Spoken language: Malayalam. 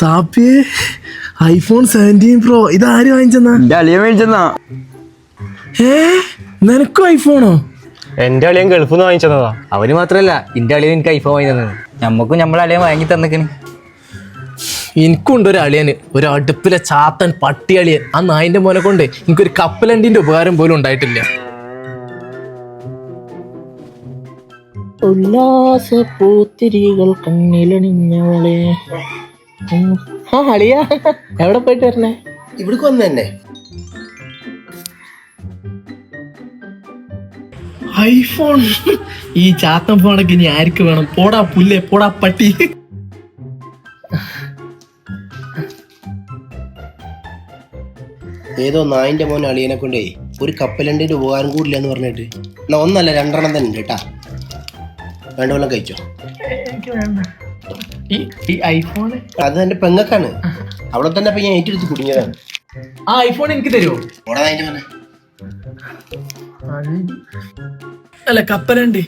സാപ്പിയെ ഐഫോൺ 17 പ്രോ ഇതാര് വാങ്ങിച്ചെന്നാ? എന്റെ അളിയൻ മേടിച്ചെന്നാ. നിനക്കും ഐഫോണോ? എന്റെ അളിയൻ ഗൾഫിൽ നിന്ന് വാങ്ങിച്ചതാ. അവര് മാത്രല്ല എന്റെ അളിയൻ എനിക്ക് ഐഫോൺ വാങ്ങി തന്നത്. ഞമ്മക്കും നമ്മളെ അളിയൻ വാങ്ങി തന്നിക്കണ്. എനിക്കുണ്ട് ഒരു അളിയന്, ഒരു അടുപ്പിലെ ചാത്തൻ പട്ടി അളിയൻ. ആ നായിന്റെ മോനെ കൊണ്ട് എനിക്കൊരു കപ്പലണ്ടിന്റെ ഉപകാരം പോലും ഉണ്ടായിട്ടില്ല. ഉല്ലാസ പൂത്തിരികൾ കണ്ണിലണിഞ്ഞവളെ. ആ അളിയ എവിടെ പോയിട്ട് വരണേ? ഇവിടേക്ക് വന്നു തന്നെ. ഐഫോൺ ഈ ചാത്തൻ ഫോണൊക്കെ ഇനി ആർക്ക് വേണം? പോടാ പുല്ലേ, പോടാ പട്ടി. ഏതോ നായിന്റെ മോൻ അളിയനെ കൊണ്ടേ ഒരു കപ്പലണ്ടിന്റെ ഉപകാരം കൂടില്ല എന്ന് പറഞ്ഞിട്ട് എന്നാ ഒന്നല്ല 2 എണ്ണം തന്നെ ഉണ്ട് കേട്ടാ. വേണ്ട വല്ലതും കഴിച്ചോ. ഈ ഐഫോൺ അത് എന്റെ പെങ്ങക്കാണ്. അവിടെ തന്നെ ഇപ്പൊ ഞാൻ ഏറ്റെടുത്ത് കുടുങ്ങിയതാണ്. ആ ഐഫോൺ എനിക്ക് തരുമോ? ഓടാ നായിന്റെ മോനെ. അല്ല കപ്പലണ്ടി.